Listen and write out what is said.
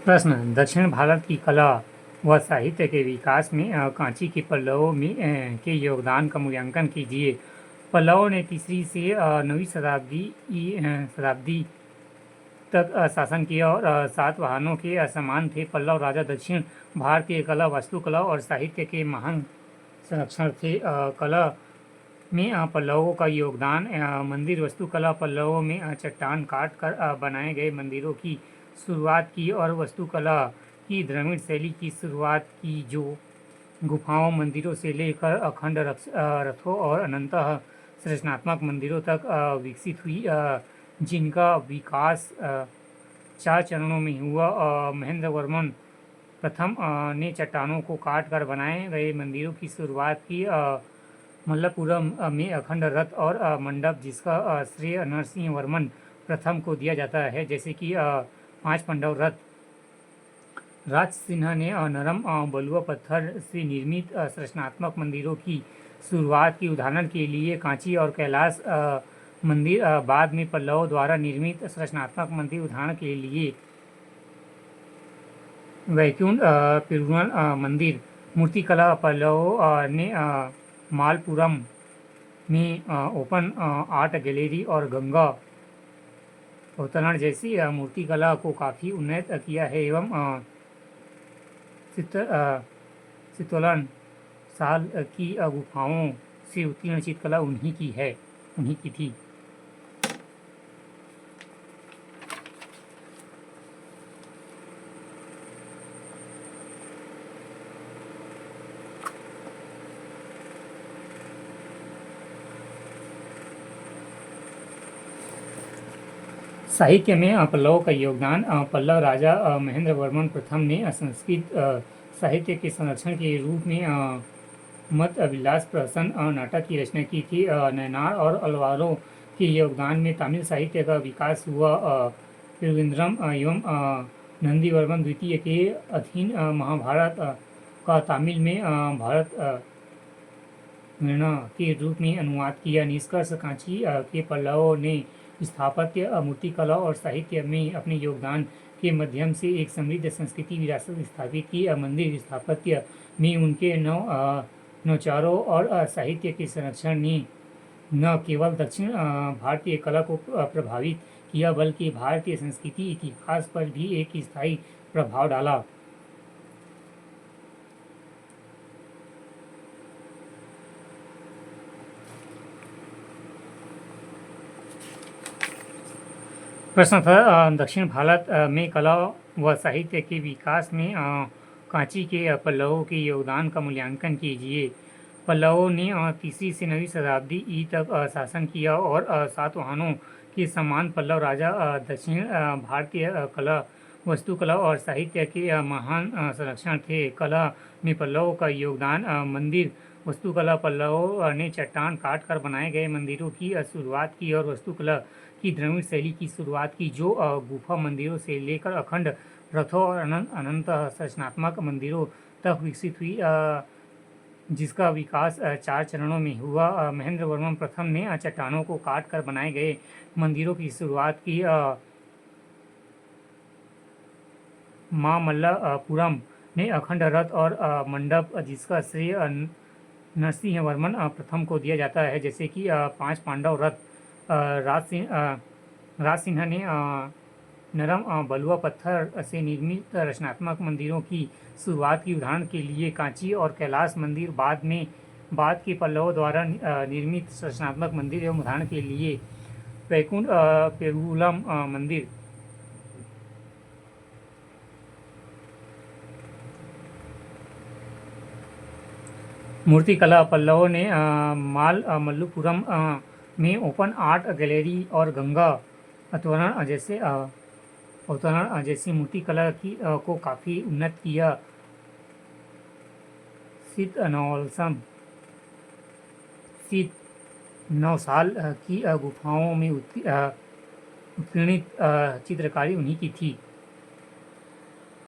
प्रश्न: दक्षिण भारत की कला व साहित्य के विकास में कांची के पल्लवों में के योगदान का मूल्यांकन कीजिए। पल्लवों ने 3वीं से 9वीं शताब्दी तक शासन किया और सातवाहनों के समान थे। पल्लव राजा दक्षिण भारतीय कला, वास्तुकला और साहित्य के महान संरक्षण थे। कला में पल्लवों का योगदान: मंदिर वास्तुकला: पल्लवों में चट्टान काट कर बनाए गए मंदिरों की शुरुआत की और वास्तुकला की द्रविड़ शैली की शुरुआत की, जो गुफाओं, मंदिरों से लेकर अखंड रथों और अनंतः संरचनात्मक मंदिरों तक विकसित हुई, जिनका विकास 4 चरणों में हुआ। महेंद्र वर्मन प्रथम ने चट्टानों को काट कर बनाए गए मंदिरों की शुरुआत की। मल्लपुरम में अखंड रथ और मंडप, जिसका श्रेय नरसिंह वर्मन प्रथम को दिया जाता है, जैसे कि 5 पांडव रथ। राज सिन्हा ने नरम बलुआ पत्थर से निर्मित संरचनात्मक मंदिरों की शुरुआत की। उदाहरण के लिए कांची और कैलाश मंदिर। बाद में पल्लवों द्वारा निर्मित संरचनात्मक मंदिर, उदाहरण के लिए वैकुंठ पेरुमल मंदिर। मूर्तिकला: पल्लवों ने मालपुरम में ओपन आर्ट गैलरी और गंगा अवतरण जैसी मूर्तिकला को काफ़ी उन्नत किया है, एवं चित्तोलन साल की गुफाओं से उत्कीर्ण चित्रकला उन्हीं की थी। साहित्य में पल्लवों का योगदान: पल्लव राजा महेंद्र वर्मन प्रथम ने संस्कृत साहित्य के संरक्षण के रूप में मत विलास प्रहसन नाटक की रचना की थी। नैनार और अलवारों के योगदान में तमिल साहित्य का विकास हुआ। पेरुविंद्रम एवं नंदीवर्मन द्वितीय के अधीन महाभारत का तमिल में भारत के रूप में अनुवाद किया। निष्कर्ष: कांची के पल्लवों ने स्थापत्य, मूर्तिकला और साहित्य में अपने योगदान के माध्यम से एक समृद्ध संस्कृति विरासत स्थापित की। मंदिर स्थापत्य में उनके नौचारों और साहित्य के संरक्षण ने न केवल दक्षिण भारतीय कला को प्रभावित किया, बल्कि भारतीय संस्कृति इतिहास पर भी एक स्थायी प्रभाव डाला। प्रश्न था: दक्षिण भारत में कला व साहित्य के विकास में कांची के पल्लवों के योगदान का मूल्यांकन कीजिए। पल्लवों ने 3वीं से 9वीं शताब्दी ई तक शासन किया और सातवाहनों के समान पल्लव राजा दक्षिण भारतीय कला, वास्तुकला और साहित्य के महान संरक्षण थे। कला में पल्लवों का योगदान: मंदिर वास्तुकला: पल्लवों ने चट्टान काट कर बनाए गए मंदिरों की शुरुआत की और वास्तुकला की द्रविड़ शैली की शुरुआत की, जो गुफा मंदिरों से लेकर अखंड रथों और अनंत संरचनात्मक मंदिरों तक विकसित हुई, जिसका विकास 4 चरणों में हुआ। महेंद्र वर्मन प्रथम ने चट्टानों को काट कर बनाए गए मंदिरों की शुरुआत की। मामल्लपुरम ने अखंड रथ और मंडप, जिसका श्रेय नरसिंह वर्मन प्रथम को दिया जाता है, जैसे कि 5 पांडव रथ। राज सिन्हा ने नरम बलुआ पत्थर से निर्मित रचनात्मक मंदिरों की शुरुआत की। उदाहरण के लिए कांची और कैलाश मंदिर। बाद के पल्लवों द्वारा निर्मित रचनात्मक मंदिर एवं उदाहरण के लिए वैकुंठ पेरुमल मंदिर। मूर्तिकला: पल्लवों ने मल्लपुरम में ओपन आर्ट गैलरी और गंगा अवतरण जैसी मूर्तिकला को काफ़ी उन्नत किया। नौसाल की गुफाओं में उत्कीर्णित चित्रकारी उन्हीं की थी।